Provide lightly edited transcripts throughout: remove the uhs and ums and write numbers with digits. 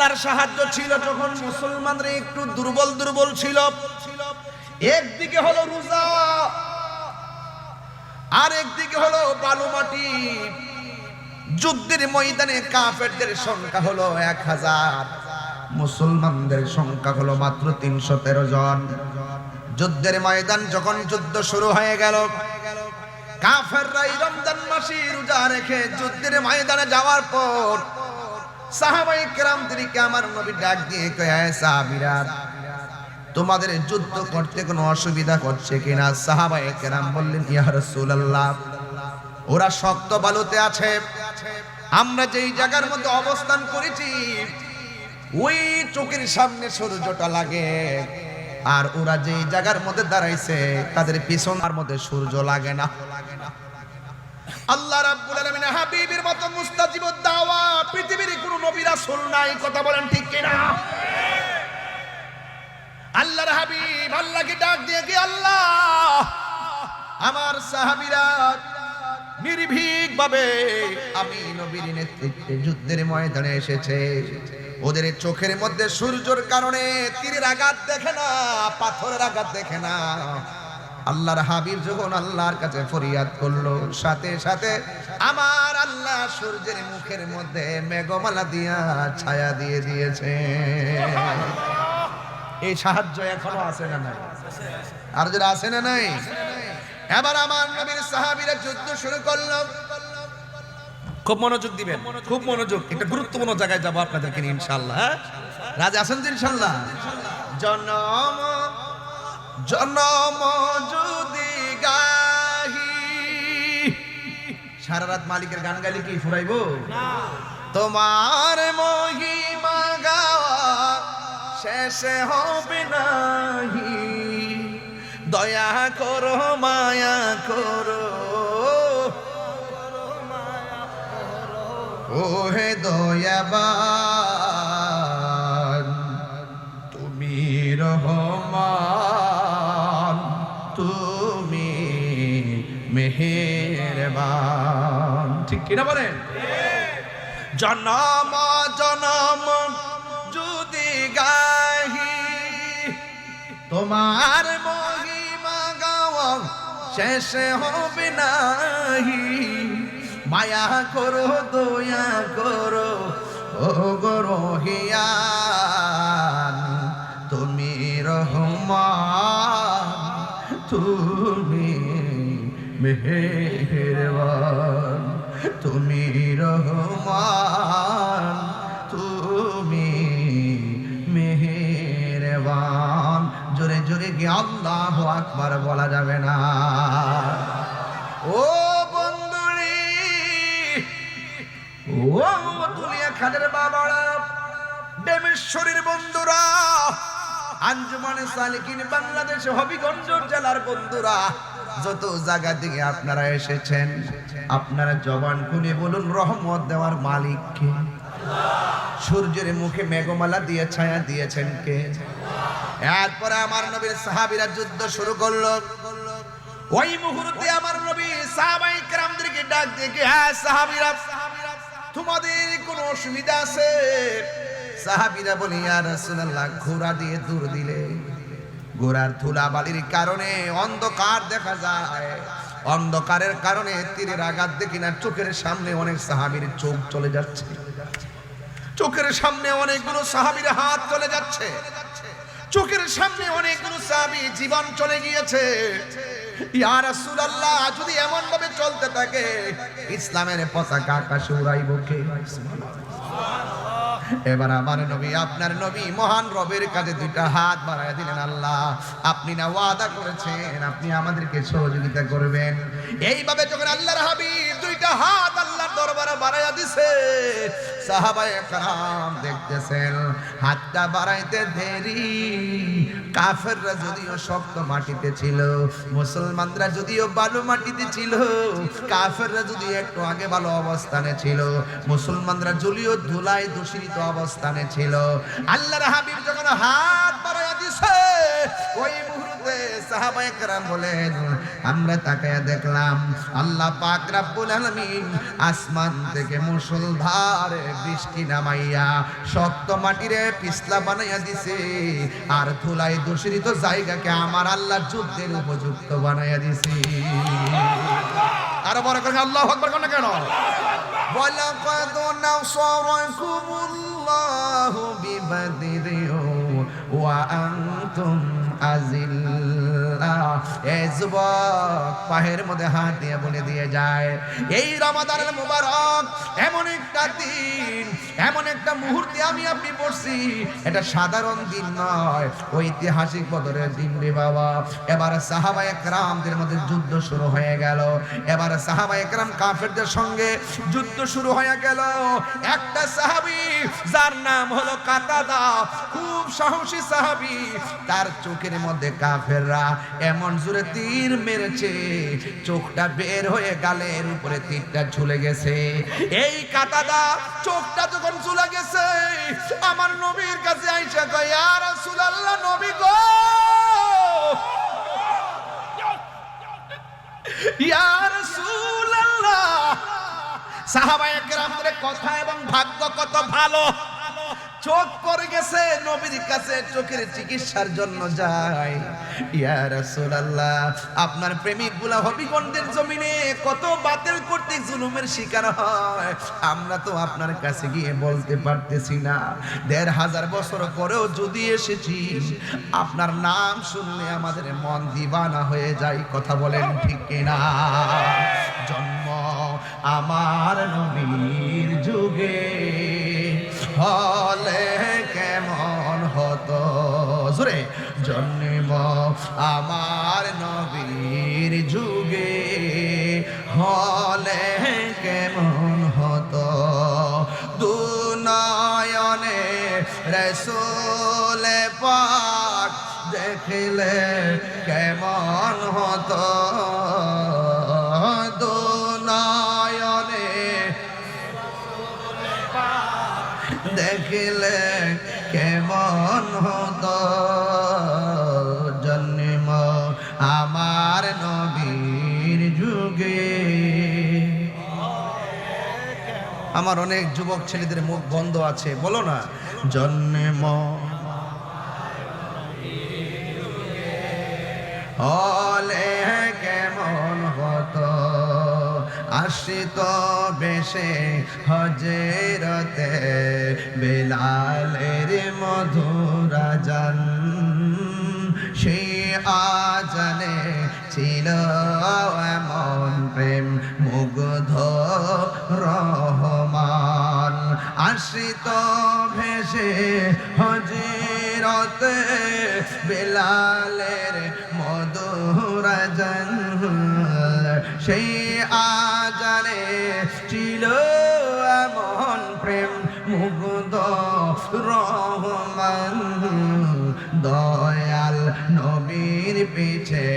আল্লাহর সাহায্য ছিল যখন মুসলমানরা একটু দুর্বল দুর্বল ছিল। একদিকে হলো রোজা, আর একদিকে হলো বালু মাটি। যুদ্ধের ময়দানে কাফেরদের সংখ্যা হলো 1000, মুসলমানদের সংখ্যা হলো মাত্র 313 জন। যুদ্ধের ময়দান যখন যুদ্ধ শুরু হয়ে গেল, কাফেররা রমজান মাসে রোজা রেখে যুদ্ধের ময়দানে যাওয়ার পর সাহাবায়ে কেরামদেরকে আমার নবী ডাক দিয়ে কয়, সাহাবীরা তোমাদের যুদ্ধ করতে কোনো অসুবিধা করছে কিনা? সাহাবায়ে কেরাম বললেন, ইয়া রাসূলুল্লাহ, ওরা শক্ত বালুতে আছে, আমরা যেই জায়গার মধ্যে অবস্থান করেছি ওই চোখের সামনে সূর্যটা লাগে, আর ওরা যেই জায়গার মধ্যে দাঁড়াইছে তাদের পিছনের মধ্যে সূর্য লাগে না। আল্লাহ রাব্বুল আলামিন হাবিবের মতো মুস্তাজিবুদ দাওয়া পৃথিবীর কোনো নবী রাসূল নাই। কথা বলেন ঠিক কিনা? আল্লাহর হাবিব আল্লাহকে ডাক দিয়ে কি, আল্লাহ আমার সাহাবীরা নির্ভীক ভাবে আমি নবীর নেতৃত্বে যুদ্ধের ময়দানে এসেছে, ওদের চোখের মধ্যে সূর্যের কারণে তীরের আঘাত দেখে না, পাথরের আঘাত দেখে না। আল্লাহর হাবিব যখন আল্লাহর কাছে ফরিয়াদ করলো, সাথে সাথে আমার আল্লাহ সূর্যের মুখের মধ্যে মেঘমালা দিয়া ছায়া দিয়ে দিয়েছে। এই সাহায্য এখনো আছে না নাই? আর যারা আছে না নাই? এবার আমার নবীর সাহাবীরা যুদ্ধ শুরু করলো। খুব মনোযোগ দিবেন, খুব মনোযোগ। একটা গুরুত্বপূর্ণ জায়গায় যাবো আপনাদেরকে নিয়ে ইনশাআল্লাহ। রাজি আছেন তো ইনশাআল্লাহ? জনম জনম যদি গাহি, সারা রাত মালিকের গান গাইলে কি ফুরাইবো? তোমার মহিমা গাওয়া শেষে হবে নাহি, দয়া করো মায়া করো, ও হে দয়াবান তুমি রহমান, তুমি মেহেরবান। ঠিক কিনা বলেন? জনম জনম যদি গাহি, তোমার মহিমা গাওয়া শেষে হবে নাহি, মায়া করো দয়া করো ও গো রহিয়ান, তুমি রহমান, তুমি মেহেরবান, তুমি রহমান, তুমি মেহেরবান। জোরে জোরে কি আল্লাহু আকবার বলা যাবে না? ও বন্ধুরি, ও দুনিয়া খানের বাবারা, ডেমেশ্বরীর বন্ধুরা, আঞ্জুমানে সালিকিন বাংলাদেশ হবিগঞ্জ জেলার বন্ধুরা, যত জায়গা থেকে আপনারা এসেছেন, আপনারা জবান খুলে বলুন রহমত দেওয়ার মালিক কে? সূর্যের মুখে মেঘমালা দিয়ে ছায়া দিয়েছেন কে? এরপরে আমার নবীর সাহাবীরা যুদ্ধ শুরু করলো। ওই মুহূর্তে আমার নবী সাহাবায়ে কেরামদেরকে ডাক দিয়ে, হ্যাঁ সাহাবীরা, তোমাদের কোনো অসুবিধা আছে? সাহাবীরা বলে, ইয়া রাসূলুল্লাহ, ঘোড়া দিয়ে দূর দিলে ঘোড়ার ধুলাবালির কারণে অন্ধকার দেখা যায়, অন্ধকারের কারণে তীরের আঘাত দেখি না, চোখের সামনে অনেক সাহাবীর চোখ চলে যাচ্ছে, চোখের সামনে অনেকগুলো সাহাবীর হাত চলে যাচ্ছে, চোখের সামনে অনেকগুলো সাহাবী জীবন চলে গিয়েছে। ইয়া রাসূলুল্লাহ, যদি এমন ভাবে চলতে থাকে ইসলামের পতাকা আকাশে উড়াইব কে? এবার আমার নবী, আপনার নবী মহান রবের কাছে দুইটা হাত বাড়ায় দিলেন, আল্লাহ আপনি না ওয়াদা করেছেন আপনি আমাদেরকে সহযোগিতা করবেন। এইভাবে যখন আল্লাহর হাবিব দুইটা হাত আল্লাহর দরবারে বাড়ায়া দিছে, সাহাবায়ে কেরাম দেখতেছেন হাতটা বাড়াইতে দেরি। কাফেররা যদিও শক্ত মাটিতে ছিল, মুসলমানরা যদিও বালু মাটিতে ছিল, কাফেররা যদিও একটু আগে ভালো অবস্থানে ছিল, মুসলমানরা যদিও ধুলায় দূষিত অবস্থানে ছিল, আল্লাহর হাবিব যখন হাত বাড়াইয়া দিছে ওই মুহূর্তে সাহাবায়ে কেরাম বলেন, আমরা তাকায়া দেখলাম আল্লাহ পাক রব্বুল আলামিন আসমান থেকে মুষলধার বৃষ্টি নামাইয়া শক্ত মাটিরে পিছলা বানাইয়া দিছে, আর ধুলায় দূষিত জায়গাকে আমার আল্লাহ যুদ্ধের উপযুক্ত বানাইয়া দিছে। আর বড় করে আল্লাহু আকবার কোন কেন? ওয়ালাকাদ নাসারাকুমুল্লাহু বিবাদরিন ওয়া আনতুম আযিল্লা। এই যুবক পায়ের মধ্যে হাত দিয়ে বলে দিয়ে যায়, এই রমাদানের মুবারক এমন একটা দিন, এমন একটা মুহূর্তে আমি আপনি পড়ছি, এটা সাধারণ দিন নয়, ঐতিহাসিক বদরের দিন রে বাবা। এবার সাহাবায়ে কেরামদের মধ্যে যুদ্ধ শুরু হয়ে গেল। এবার সাহাবায়ে কেরাম কাফেরদের সঙ্গে যুদ্ধ শুরু হয়ে গেল। একটা সাহাবী যার নাম হলো কাতাদা, খুব সাহসী সাহাবী, তার চোখের মধ্যে কাফেররা এমন জোরে তীর মেরেছে, চোখটা বের হয়ে গালের উপরে তীরটা ঝুলে গেছে। এই কাতাদা চোখটা যখন ঝুলে গেছে, আমার নবীর কাছে আইসা কয়, ইয়া রাসূলুল্লাহ, নবী গো, ইয়া রাসূলুল্লাহ। সাহাবায়ে কেরামদের কথা এবং ভাগ্য কত ভালো, চোখ পড়ে গেছে, নবীর কাছে চোখের চিকিৎসার জন্য যায়। ইয়া রাসূলুল্লাহ, আপনার প্রেমিকগুলা হবিগঞ্জের জমিনে কত বাতিল করতে জুলুমের শিকার হয়, আমরা তো আপনার কাছে গিয়ে বলতে পারতেছি না। ১৫০০ বছর পরেও যদি এসেছি, আপনার নাম শুনলে আমাদের মন দিবানা হয়ে যায়। কথা বলেন ঠিক কিনা? জন্ম আমার নবীর যুগে হলে কেমন হতো, জোরে, জন্ম আমার নবীর যুগে হলে কেমন হতো, দুনয়নে রাসূল পাক দেখলে কেমন হতো, দুনয়নে দেখলে কেমন হতো, জন্ম আমার নবীর যুগে। আমার অনেক যুবক ছেলেদের মুখ বন্ধ আছে, বলো না, জন্ম হলে কেমন হতো, আশিত বেশে হজরতে বেলালের মধুর আজান, সে আজানে ছিল এমন প্রেম মুগ্ধ রহমান, আশিত ভেসে হজরতে বেলালের মধুর আজান, সেই আজানে ছিল এমন প্রেম মুগ্ধ রহমান, দয়াল নবীর পিছে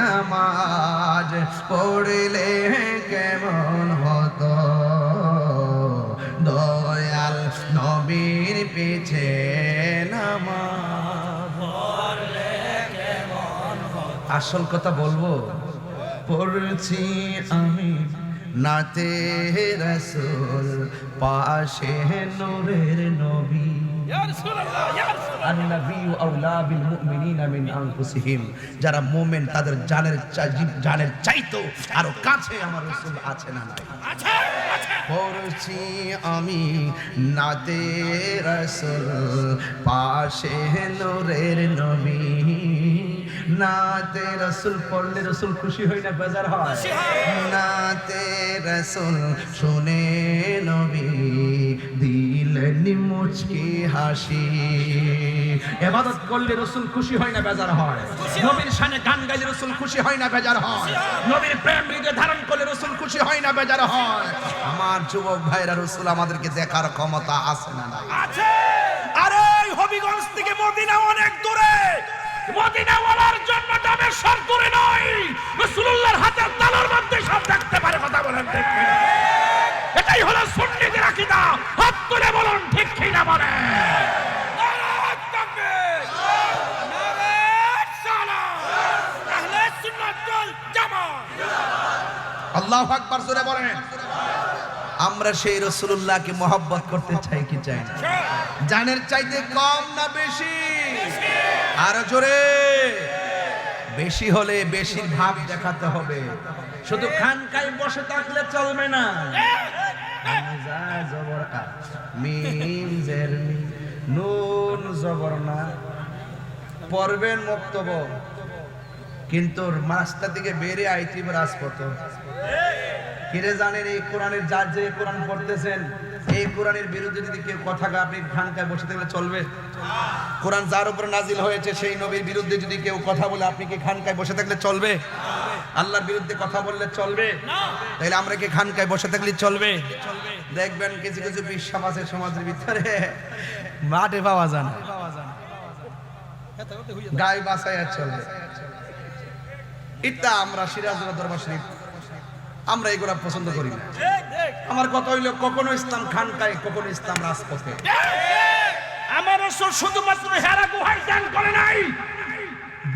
নামাজ পড়লে কেমন হতো, দয়াল নবীর পিছে নামাজ পড়লে কেমন হতো। আসল কথা বলবো, পড়ছি আমি নাতে রাসূল, পাশে নূরের নবী, যারা মুমিন তাদের জানের চাইতো আরো কাছে আমার রাসূল আছে না নাই? পড়ছি আমি নাতে রাসূল, পাশে নূরের নবী, নাতে রাসূল পড়লে রাসূল খুশি হয় না বেজার হয়? নাতে রাসূল শুনে নবী দিলেন মুচকি হাসি, ইবাদত করলে রাসূল খুশি হয় না বেজার হয়? নবীর শানে গান গাইলে রাসূল খুশি হয় না বেজার হয়? নবীর প্রেম হৃদয়ে ধারণ করলে রাসূল খুশি হয় না বেজার হয়? আমার যুবক ভাইরা, রাসূল আমাদেরকে দেখার ক্ষমতা আছে না নাই? আছে। আরে হবিগঞ্জ থেকে মদিনা অনেক দূরে, মদিনা ওয়ালার জন্য দামের সব দূরে নয়, রাসূলুল্লাহর হাতের তালুর মধ্যে সব দেখতে পারে। কথা বলেন ঠিক কিনা? এটাই হলো সুন্নিদের আকীদা। হাত তুলে বলুন ঠিক কিনা বলেন। নারে তাকবীর, নারে আল্লাহু আকবার জোরে বলেন। আমরা সেই রাসূলুল্লাহকে মহব্বত করতে চাই কি চাই না? জানের চাইতে কম না বেশি? আরো জোরে। বেশি হলে বেশির ভাব দেখাতে হবে। শুধু খানকায় বসে থাকলে চলবে না। হামজা জবর আ, মিম জের মি, নুন জবর না, পড়বেন মুক্তব, কিন্তু রাস্তা থেকে বেরিয়ে আইতি রাজপথ। কিরে জানেন এই কোরআনের যার যে কোরআন পড়তেছেন, এই কোরআনের বিরুদ্ধে যদি কেউ কথা কয়, আপনি খানকায় বসে থাকলে চলবে? কোরআন যার উপর নাজিল হয়েছে সেই নবীর বিরুদ্ধে যদি কেউ কথা বলে, আপনি কি খানকায় বসে থাকলে চলবে? আল্লাহর বিরুদ্ধে কথা বললে চলবে? তাইলে আমরা কি খানকায় বসে থাকলে চলবে? দেখবেন কিছু কিছু বিশ্বাস আছে সমাজের ভিতরে, মাঠে পাওয়া যায় না, গায়ে বাসায় চলবে। এটা আমরা সিরাজুল দরবার শরীফ আমরা এগুলা পছন্দ করি না। আমার কথা হইল, কখনো ইসলাম খানকায়, কখনো ইসলাম রাজপথে। আমার রাসূল শুধুমাত্র হেরা গুহায় দান করে নাই,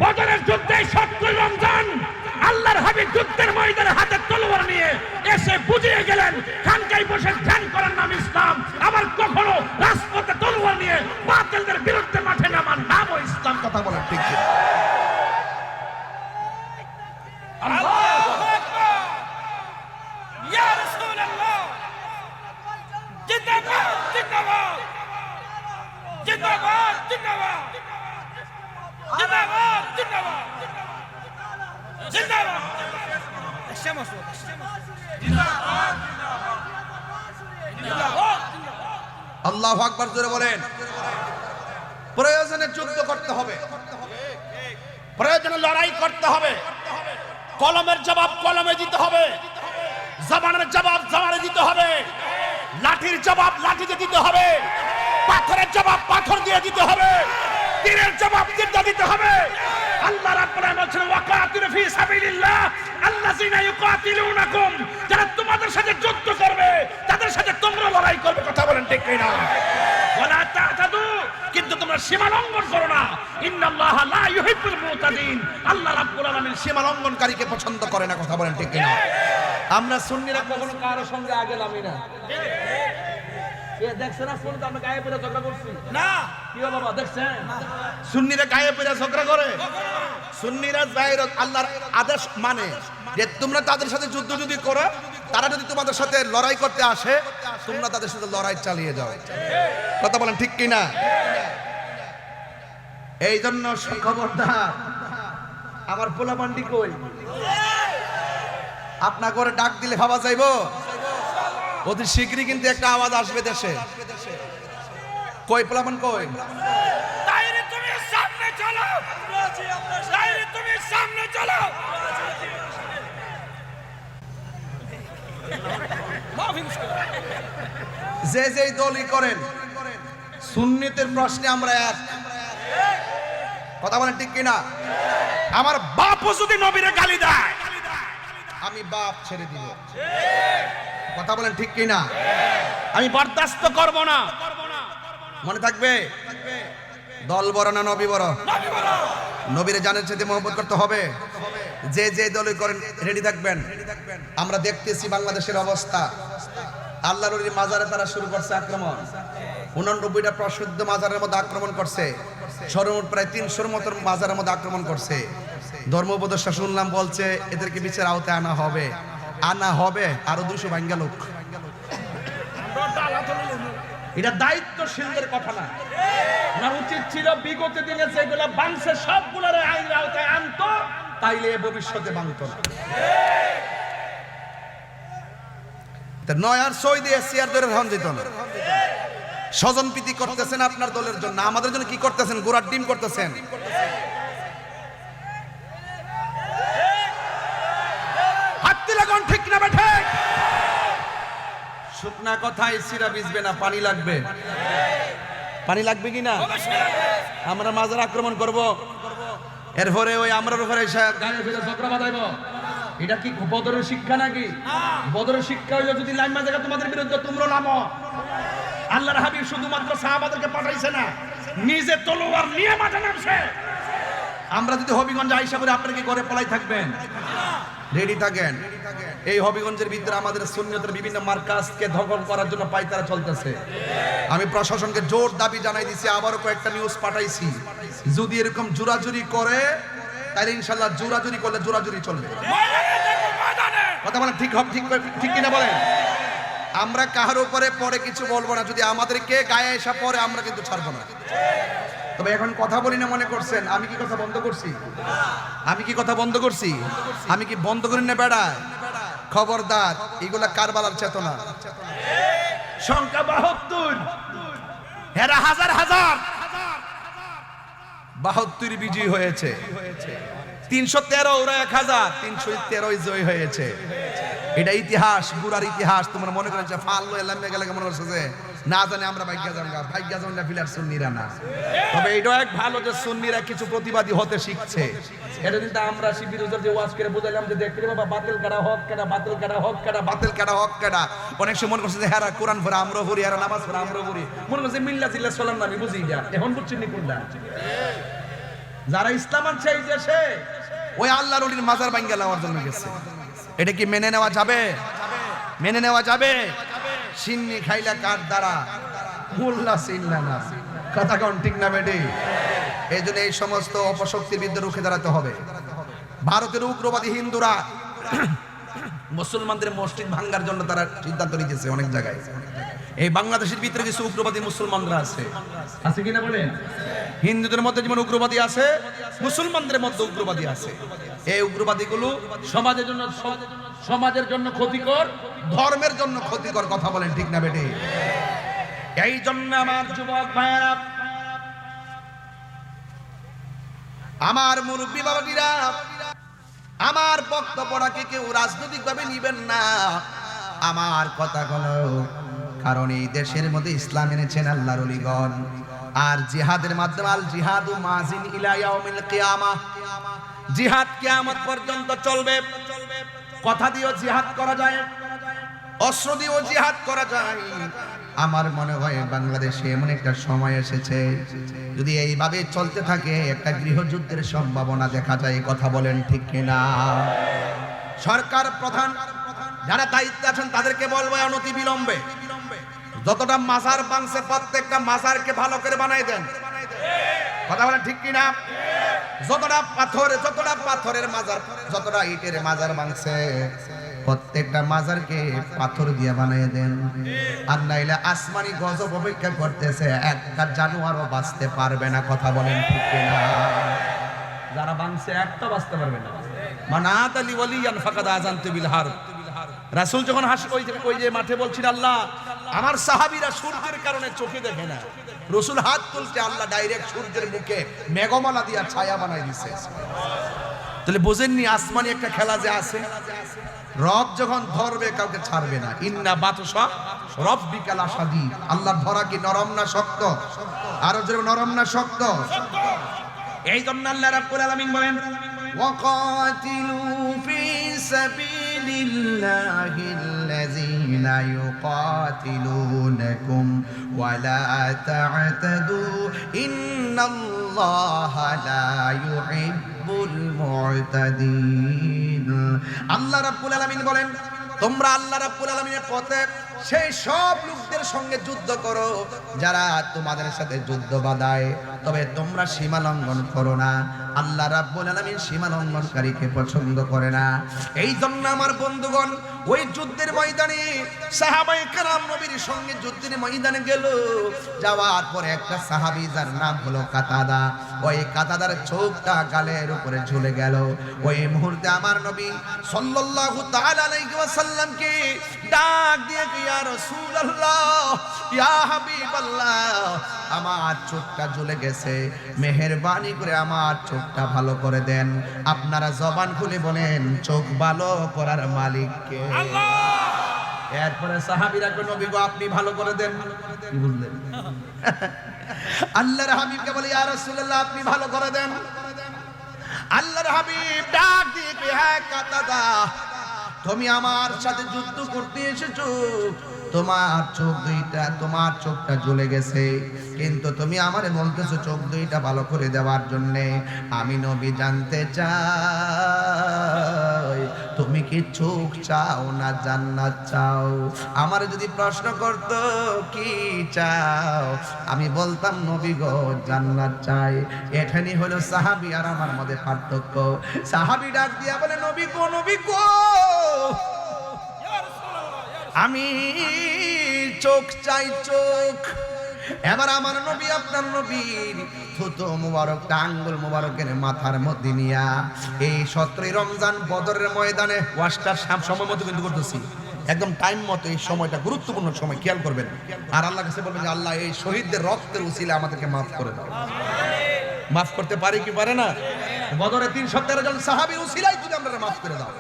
বদরের যুদ্ধে 70 রমজান আল্লাহর হাবিব যুদ্ধের ময়দানে হাতে তলোয়ার নিয়ে এসে বুঝিয়ে গেলেন, খানকায় বসে ধ্যান করার নাম ইসলাম, আবার কখনো রাজপথে তলোয়ার নিয়ে বাতিলদের বিরুদ্ধে মাঠে নামার নামও ইসলাম। কথা বলেন ঠিক কি? আল্লাহু আকবার, ইয়া রাসূলুল্লাহ, জিন্দাবাদ জিন্দাবাদ জিন্দাবাদ জিন্দাবাদ জিন্দাবাদ জিন্দাবাদ জিন্দাবাদ আল্লাহু আকবার জোরে বলেন। প্রয়োজনে যুদ্ধ করতে হবে, প্রয়োজনে লড়াই করতে হবে, কলমের জবাব কলমে দিতে হবে, জবানের জবাব জবানে দিতে হবে, লাঠির জবাব লাঠিতে দিতে হবে, পাথরের জবাব পাথর দিয়ে দিতে হবে, তীরের জবাব তীর দিয়ে দিতে হবে। আল্লাহ রাব্বুল আলামিন বলেন, ওয়াকাতিলু ফি সাবিলিল্লাহ আল্লাযিনা ইউকাতিলুনাকুম, যারা তোমাদের সাথে যুদ্ধ করবে তাদের সাথে তোমরা লড়াই করবে। কথা বলেন ঠিক কি না? ওয়ালা তাতাদু, কিন্তু তোমরা সীমা লঙ্ঘন করো না। ইন্নাল্লাহা লা ইউহিব্বুল মুতাদিন, আল্লাহ রাব্বুল আলামিন সীমা লঙ্ঘনকারীকে পছন্দ করে না। কথা বলেন ঠিক কি না? আমরা সুন্নিরা কখনো কারোর সঙ্গে আগে নামি না। দেখছেন না সুন্নি আমরা গায়ে পড়ে ঝগড়া করছি না? কি বাবা দেখছেন? সুন্নিরা গায়ে পড়ে ঝগড়া করে? সুন্নিরা জাহিরত আল্লাহর আদেশ মানে যে তোমরা তাদের সাথে যুদ্ধ যদি করো, তারা যদি তোমাদের সাথে লড়াই করতে আসে, তোমরা তাদের সাথে লড়াই চালিয়ে যাও। কথা বলেন ঠিক কি না? এই জন্য খবরদার, আমার পোলাপান্ডি কই, আপনার করে ডাক দিলে ভাবা যাইবো? অতি শীঘ্রই কিন্তু একটা আওয়াজ আসবে দেশে। কই পোলাপান কই? তাইরে তুমি সামনে চলো, তাইরে তুমি সামনে চলো। যে যেই দলই করেন, সুন্নিতের প্রশ্নে আমরা এক। কথা বলেন ঠিক কিনা? আমার বাপও যদি নবীরে গালি দেয়, আমি বাপ ছেড়ে দিব। কথা বলেন ঠিক কিনা? আমি বরদাস্ত করব না। মনে থাকবে, দল বড় না নবী বড়? নবীরে জানের সাথে মহব্বত করতে হবে। যে যে দলই করেন রেডি থাকবেন। আমরা দেখতেছি বাংলাদেশের অবস্থা, আল্লাহর ওলির মাজারে তারা শুরু করছে আক্রমণ। 89টা প্রসিদ্ধ মাজারের মধ্যে আক্রমণ করছে, সর্বমোট প্রায় 300-র মতো মাজারের মধ্যে আক্রমণ করছে। ধর্ম উপদেষ্টা শুনলাম বলছে এদেরকে বিচার আওতায় আনা হবে, আরো 200 ভাঙ্গা লোক। এটা দায়িত্বশীলদের কথা না। না, উচিত ছিল বিগত দিনে যেগুলো বাংছে সবগুলোর আইনের আওতায় আনতো, তাইলে ভবিষ্যতে বাংতো না। নয়ার সই দিয়ে চেয়ার ধরে রহন যেত না। স্বজন প্রীতি করতেছেন আপনার দলের জন্য, আমাদের জন্য কি করতেছেন? গোড়ার ডিম করতেছেন। হাতটি লাগান ঠিক না বেঠে? শুকনা কথায় সিরা ভিজবে না, পানি লাগবে। পানি লাগবে কিনা? আমরা মাজার আক্রমণ করব, এরপরে ওই আমরার উপরে গায়ে ফিরে ঝগড়া বাঁধাইব। এটা কি বদরের শিক্ষা নাকি? বদরের শিক্ষা হইলো যদি লাইমা জায়গা তোমাদের বিরুদ্ধে তোমরা নামো। আল্লাহর হাবিব শুধুমাত্র সাহাবাদেরকে পাঠাইছে না, নিজে তলোয়ার নিয়ে মাঠে নামছে। আমরা যদি হবিগঞ্জ আইসা করে আপনার কি ঘরে পলাই থাকবেন? রেডি থাকেন। এই হবিগঞ্জের ভিতরে আমাদের সুন্নিয়তের বিভিন্ন মার্কাজকে দখল করার জন্য পায়তারা চলতেছে। আমি প্রশাসনকে জোর দাবি জানাই দিছি, আবারও কয়েকটা নিউজ পাঠাইছি, যদি এরকম জোরাজুরি করে তাহলে ইনশাল্লাহ জোরাজুরি করলে জোরাজুরি চলবে। কথা বলেন ঠিক হবে, ঠিক কিনা বলেন? আমরা কাহার উপরে পরে কিছু বলবো না, যদি আমাদেরকে গায়ে এসে পরে আমরা কিন্তু ছাড়বো না। তবে এখন কথা বলি না মনে করছেন আমি কি কথা বন্ধ করছি? আমি কি কথা বন্ধ করছি? আমি কি বন্ধ করি না? বেড়ায় খবরদার, এগুলা কারবালার চেতনা। সংখ্যা 72, এরা হাজার হাজার 72 বিজয়ী হয়েছে। 313 ওরা 1000, 313 জয় হয়েছে। এটা ইতিহাস, গুরার ইতিহাস। তোমরা মনে করেন যে ফাললো এলামে গেলে মনে করছে যে না জানে আমরা ভাগ্য জানগা ফিলার সুন্নিরা না। তবে এটাও এক ভালো যে সুন্নিরা কিছু প্রতিবাদী হতে শিখছে। এটা কিন্তু আমরা শিবিরদের যে ওয়াজ করে বুঝাইলাম যে দেখতে বাবা বাতিল কাটা হক কাটা, বাতিল কাটা হক কাটা, বাতিল কাটা হক কাটা। অনেক সময় মনে করছে যে হ্যাঁ কোরআন পড়া আমরা পড়ি, আর নামাজ পড়া আমরা পড়ি, মনে করছে মিল্লা জিল্লা সালাম না। আমি বুঝি না এখন বুঝছি নি কোনটা। যারা ইসলাম আনছে এই দেশে ওই আল্লাহর ওলির মাজার ভাঙ্গা নেওয়ার জন্য গেছে। এটা কি মেনে নেওয়া যাবে? মেনে নেওয়া যাবে? সিন্নি খাইলা কার দ্বারা মোল্লা সিন্না না, কথা কোন ঠিক না বেটি? এই জন্য এই সমস্ত অপশক্তির বিরুদ্ধে রুখে দাঁড়াতে হবে। ভারতের উগ্রবাদী হিন্দুরা মুসলমানদের মসজিদ ভাঙ্গার জন্য তারা সিদ্ধান্ত নিয়েছে অনেক জায়গায়। এই বাংলাদেশের ভিতরে কিছু উগ্রবাদী মুসলমানরা আছে, আছে কিনা বলেন? হিন্দুদের মধ্যে যেমন উগ্রবাদী আছে, মুসলমানদের মধ্যে উগ্রবাদী আছে। এই উগ্রবাদীগুলো সমাজের জন্য ক্ষতিকর, ধর্মের জন্য ক্ষতিকর। কথা বলেন ঠিক না বেটি? এই জন্য আমার যুবক ভাইয়েরা, আমার মুরব্বী বাবাজিরা, আমার বক্তব্যটাকে কেউ রাজনৈতিক ভাবে নিবেন না। আমার কথা হলো, কারণ এই দেশের মধ্যে ইসলাম এনেছেন আল্লাহর ওলিগণ, আর জিহাদের মাধ্যমে আল জিহাদু মাজিন ইলা ইয়াউমিল কিয়ামাহ, জিহাদ কিয়ামত পর্যন্ত চলবে। কথা দিয়েও জিহাদ করা যায়, অস্ত্র দিয়েও জিহাদ করা যায়। আমার মনে হয় বাংলাদেশে এমন একটা সময় এসেছে, যদি এইভাবে চলতে থাকে একটা গৃহযুদ্ধের সম্ভাবনা দেখা যায়। কথা বলেন ঠিক কিনা? সরকার প্রধান যারা দায়িত্বে আছেন তাদেরকে বলবো অনতি বিলম্বে যতটা মাজার ভাঙছে প্রত্যেকটা মাজারকে ভালো করে বানাই দেন। কথা বলেন ঠিক কিনা? যতটা পাথরের মাজার, যতটা ইটের মাজার ভাঙছে প্রত্যেকটা মাজারকে পাথর দিয়ে বানিয়ে দেন। আর নাইলে আসমানি গজব অপেক্ষা করতেছে, একটা জানোয়ারও বাঁচতে পারবে না। কথা বলেন ঠিক কিনা? যারা ভাঙছে একটা বাঁচতে পারবে না। মানাত আলী ওয়ালিয়ান ফাকাদ আযানতু বিল হারব। রাসূল যখন ওই যে মাঠে বলছিল আল্লাহ আমার সাহাবীরা সূর্যের কারণে চোখে দেখে না, রাসূল হাত তুলছে, আল্লাহ ডাইরেক্ট সূর্যের মুখে মেঘমালা দিয়া ছায়া বানাই দিয়েছে। তাহলে বুঝেননি আসমানি একটা খেলা যে আছে। রব যখন ধরবে কাউকে ছাড়বে না। ইন্না বাতশা রব্বিকা লাশাদীদ। আল্লাহর ধরা কি নরম না শক্ত? আরো জোরে নরম না শক্ত? এই জন্য আল্লাহ রাব্বুল আলামিন বলেন ওয়াকাতিলু ফি সাবিলিল্লাহিল্লাযীনা ইউকাতিলুনাকুম ওয়া লা তা'তাদু ইন্নাল্লাহা লা ইউহিব্বুল মু'তাদিন। আল্লাহ রাব্বুল আলামিন বলেন তোমরা আল্লাহ রাব্বুল আলামিনের পথে সেই সব লোকদের সঙ্গে যুদ্ধ করো যারা তোমাদের সাথে যুদ্ধ বাঁধায়, তবে তোমরা সীমা লঙ্ঘন করো না। আল্লাহ রাব্বুল আলামিন সীমা লঙ্ঘনকারীকে পছন্দ করে না। এই জন্য আমার বন্ধুগণ ওই যুদ্ধের ময়দানে সাহাবায়ে কেরাম নবীর সঙ্গে যুদ্ধের ময়দানে গেল। যাওয়ার পরে একটা সাহাবী যার নাম হলো কাতাদা, ওই কাতাদার চোখটা গালের উপরে ঝুলে গেল। ওই মুহূর্তে আমার নবী সাল্লাল্লাহু তাআলা আলাইহি ওয়াসাল্লামকে ডাক দিয়ে ইয়া রাসূলুল্লাহ, ইয়া হাবিবাল্লাহ, আমার চোখটা ঝুলে গেছে, মেহেরবানি করে আমার চোখটা ভালো করে দেন। আপনারা জবান খুলে বলেন চোখ ভালো করার মালিক কে? আল্লাহ। এরপরে সাহাবীরা কই নবী গো আপনি ভালো করে দেন। কি বুঝলেন? আল্লাহর হাবিবকে বলে ইয়া রাসূলুল্লাহ আপনি ভালো করে দেন। আল্লাহর হাবিব ডাক দিয়ে কই হ্যাঁ কাতাদা, তুমি আমার সাথে যুদ্ধ করতে এসেছো, তোমার চোখটা জ্বলে গেছে, কিন্তু তুমি আমারে বলতেছো চোখ দুইটা ভালো করে দেওয়ার জন্য। আমি নবী জানতে চাই কি চোখ চাও না জান্নাত চাও? আমার যদি প্রশ্ন করত কি চাও, আমি বলতাম নবী গো জান্নাত চাই। এখানেই হলো সাহাবী আর আমার মধ্যে পার্থক্য। সাহাবী ডাক দিয়া বলে নবী গো, নবী গো, আমি চোখ চাই, চোখ। এবার আমার নবী আপনার নবীর থুতু মুবারকটা আঙ্গুল মুবারকের মাথার মধ্যে নিয়া এই 17 রমজান বদরের ময়দানে ওয়াশটার সময় মতো কিন্তু করতেছি, একদম টাইম মতো। এই সময়টা গুরুত্বপূর্ণ সময়, খেয়াল করবেন। আর আল্লাহর কাছে বলবেন যে আল্লাহ এই শহীদদের রক্তের উসিলা আমাদেরকে মাফ করে দাও। মাফ করতে পারে কি পারে না? বদরে 317 জন সাহাবীর উসিলাই যদি আমরা মাফ করে দাও,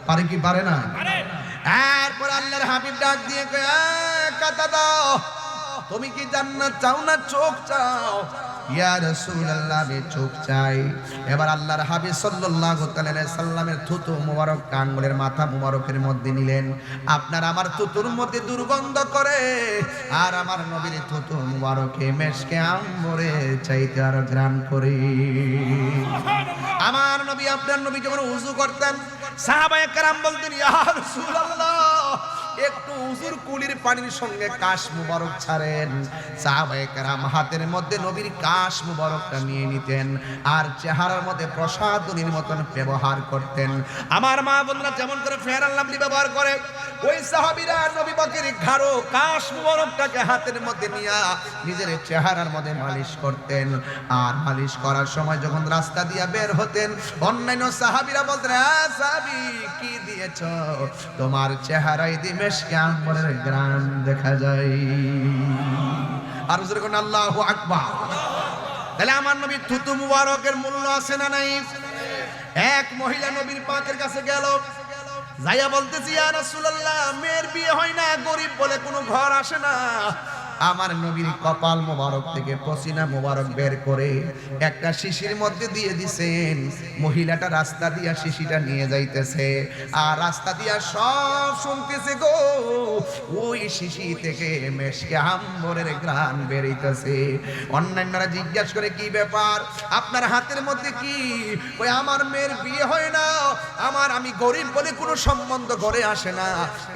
পারে কি পারে না? এরপর আল্লাহর হাবিব ডাক দিয়ে কয়, কথা দাও, তুমি কি জান্নাত চাও না চোখ চাও? ইয়া রাসূলুল্লাহ, আমি চোখ চাই। এবার আল্লাহর হাবিব সাল্লাল্লাহু আলাইহি সাল্লামের থুতু মুবারক আঙ্গুলের মাথা মুবারকের মধ্যে নিলেন। আপনার আমার থুতুর মধ্যে দুর্গন্ধ করে, আর আমার নবীর থুতু মুবারকে মেশকে আম্বরে চাইতে আর গ্রাম করে। আমার নবী আপনার নবী যখন ওযু করতেন, সাহাবায়ে কেরাম বলতেন, ইয়া রাসূলুল্লাহ, একটু উজুর কুলির পানির সঙ্গে কাশ মুবারক ছাড়েন। সাহাবায়ে কেরাম হাতের মধ্যে নবীর কাশ মুবারকটা নিয়ে নিতেন আর চেহারার মধ্যে প্রসাদনীর মতন ব্যবহার করতেন। আমার মা বোনরা যেমন করে ফেয়ার আন্ড লাভলি ব্যবহার করে, ওই সাহাবীরা নবী পাকের ঘাড়ো কাশ মুবারকটাকে হাতের মধ্যে নিয়ে নিজের চেহারার মধ্যে মালিশ করতেন। আর মালিশ করার সময় যখন রাস্তা দিয়ে বের হতেন, অন্যান্য সাহাবীরা বলতেন, সাহাবী কি দিয়েছ? তোমার চেহারায় দিবে মেশকে আম্বরের গ্রান দেখা যায়। আর জোরে কোন আল্লাহু আকবার। তাহলে আমার নবীর থুতু মুবারকের মূল্য আছে না নাই? এক মহিলা নবীর পাকের কাছে গেল, যাইয়া বলতেছি, ইয়া রাসূলুল্লাহ, মেয়ের বিয়ে হয় না, গরিব বলে কোনো ঘর আসে না। আমার নবীর কপাল মোবারক থেকে পসিনা মোবারক বের করে একটা শিশির মধ্যে দিয়ে দিছেন। মহিলাটা রাস্তা দিয়া শিশিটা নিয়ে যাইতেছে, আর রাস্তা দিয়া সব শুনতেছে গো, ওই শিশি থেকে মেশকে আম্বরের ঘ্রাণ বেরিতেছে। অন্যান্যরা জিজ্ঞাসা করে, কি ব্যাপার, আপনার হাতের মধ্যে কি? ওই আমার মেয়ের বিয়ে হয় না, আমি গরিব বলে কোনো সম্বন্ধ ঘরে আসে না,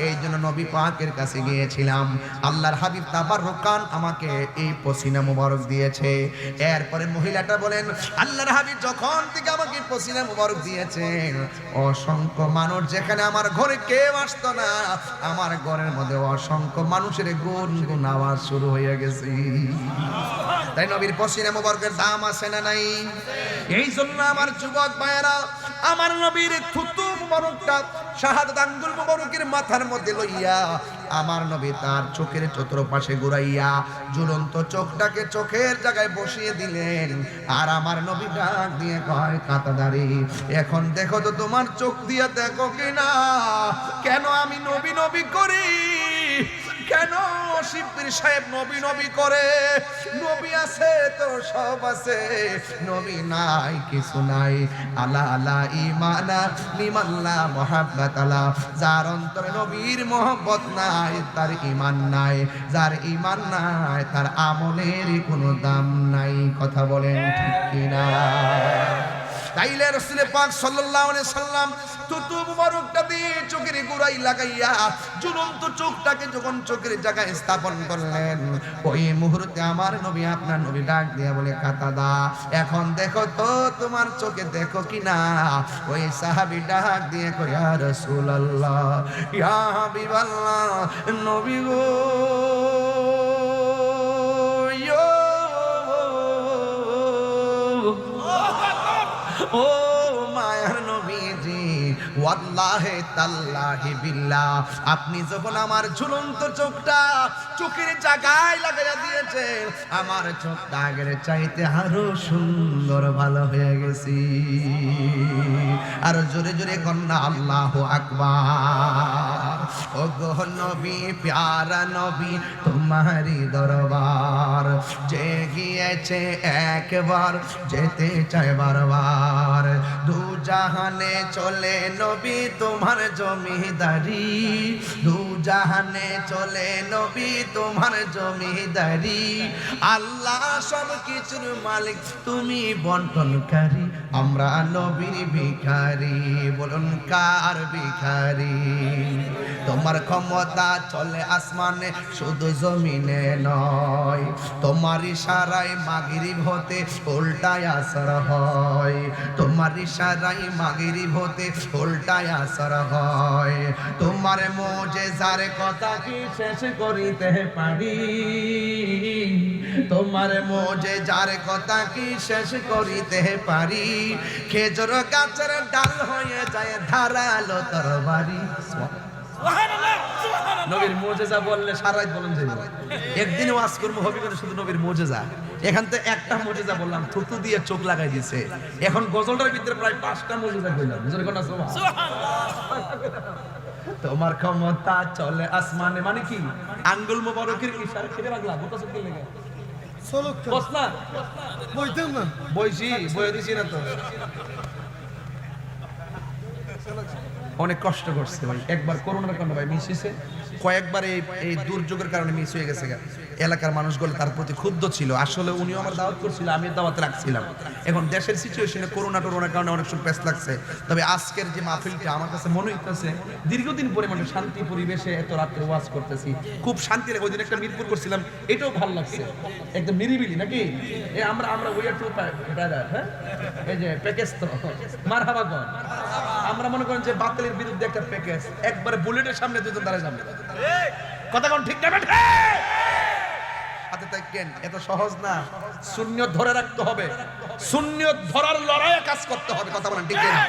এই জন্য নবী পাকের কাছে গিয়েছিলাম। আল্লাহর হাবিব তাবাররুকান আমাকে এই পসিনা মুবারক দিয়েছে। এরপরে মহিলাটা বলেন, আল্লাহর হাবিব যখন থেকে আমাকে পসিনা মুবারক দিয়েছেন, অসংখ্য মানুষ, যেখানে আমার ঘরে কেউ আসতো না, আমার ঘরের মধ্যে অসংখ্য মানুষের গুনগুন আওয়াজ শুরু হয়ে গেছে। তাই নবীর পসিনা মুবারকের দাম আছে না নাই? এই জন্য আমার যুবক ভাইয়েরা, আমার নবীর থুতু মুবারকটা শাহাদাত আঙ্গুল মুবারকের মাথার মধ্যে লইয়া আমার নবী তার চোখের চতুর্পাশে ঘুরাইয়া ঝুলন্ত চোখটাকে চোখের জায়গায় বসিয়ে দিলেন। আর আমার নবী ডাক দিয়ে কয়, কাঁটাদারি, এখন দেখো তো তোমার চোখ দিয়ে দেখো কিনা, কেন আমি নবী নবী করি? কেন শিবপীর সাহেব নবী নবী করে? নবী আছে তো সব আছে, নবী নাই কিছু নাই। আলা আলা ইমানা লিমাল্লা মুহাব্বাত আলা, যার অন্তরে নবীর মহব্বত নাই তার ঈমান নাই, যার ঈমান নাই তার আমলের কোনো দাম নাই। কথা বলেন ঠিক কিনা? তাইলে রাসূল পাক সাল্লাল্লাহু আলাইহি সাল্লাম থুতু মুবারকটা দিয়ে চোখের গোড়ায় লাগাইয়া ঝুলন্ত চোখটাকে যখন চোখের জায়গায় স্থাপন করলেন, ওই মুহূর্তে আমার নবী আপনার নবী ডাক দিয়া বলে, কাতাদা, এখন দেখো তো তোমার চোখে দেখো কিনা? ওই সাহাবী ডাক দিয়ে কয়, ইয়া রাসূলুল্লাহ, ইয়া হাবিবাল্লাহ, নবী গো, ও মায়ার নবীজি, ওয়াল্লাহি তাল্লাহি বিল্লাহ, আপনি যখন আমার ঝুলন্ত চোখটা চোখের জায়গায় লাগাইয়া দিয়েছেন, আমার চোখটা আগের চাইতে আরো সুন্দর ভালো হয়ে গেছি। আর জোরে জোরে কন্যা আল্লাহু আকবার। ও গো নবী, প্যারা নবী, তোমারই দরবার, যে গিয়েছে একবার যেতে চায় বারবার, দু জাহানে চলে নবী তোমার জমিদারি, দু জাহানে চলে নবী তোমার জমিদারি, আল্লাহ সব কিছুর মালিক তুমি বন্টনকারী, আমরা নবীর ভিখারি, বলুন কার ভিখারি? তোমার ক্ষমতা চলে আসমানে শুধু জমিনে নয়, তোমার ইশারায় মাগরিব হতে উল্টায় আসর হয়, তোমার ইশারায় মাগরিব হতে উল্টায় আসর হয়, তোমার মুজিজার কথা কি শেষ করিতে পারি, তোমার মুজিজার কথা কি শেষ করিতে পারি, খেজুর গাছের ডাল হয়ে যায় ধারালো তরবারি। নবীর মুজিজা বললে সারা রাত বলেন যে একদিন ওয়াজ করবো হবিগঞ্জে শুধু নবীর মুজিজা, এখান থেকে একটা মুজিজা বললাম থুতু দিয়ে চোখ লাগাই দিয়েছে, এখন গজলটার ভিতরে প্রায় 5টা মুজিজা কইলাম, বুঝলেন কোন তোমার ক্ষমতা চলে আসমানে, মানে কি আঙ্গুল মোবারকের ইশারা খেতে লাগলা বুঝছ কি লাগে বস না বইতাম না বইছি বই দিছি না তো, অনেক কষ্ট করছে ভাই, একবার করোনার কারণে ভাই মিস হয়েছে, কয়েকবার এই দুর্যোগের কারণে মিস হয়ে গেছে। এলাকার মানুষগুলো তার প্রতি ক্ষুব্ধ ছিল, আসলে উনিও আমার দাওয়াত করছিল, আমি দাওয়াতে রাখছিলাম, এখন দেশের সিচুয়েশনে করোনার কারণে অনেক সময় ব্যস্ত লাগছে। তবে আজকের যে মাহফিলটা আমার কাছে মনে হইতেছে দীর্ঘদিন পরে মানে শান্তি পরিবেশে এত রাত্রে ওয়াজ করতেছি, খুব শান্তি লাগে। ওই দিন একটা মিরপুর করছিলাম, এটাও ভালো লাগছে, একদম নিরিবিলি নাকি আমরা ওই একটু হ্যাঁ এই যে প্যাকেজ তো মারহাবা গন, আমরা মনে করেন যে বাতিলের বিরুদ্ধে একটা প্যাকেজ, একবারে বুলেটের সামনে দুজন দাঁড়ায় যাবে, কথা কোন ঠিক না বেঠে হাতে থাকেন, এত সহজ না, সুন্নিয়ত ধরে রাখতে হবে, সুন্নিয়ত ধরার লড়াইয়ে কাজ করতে হবে, কথা বলেন ঠিক না?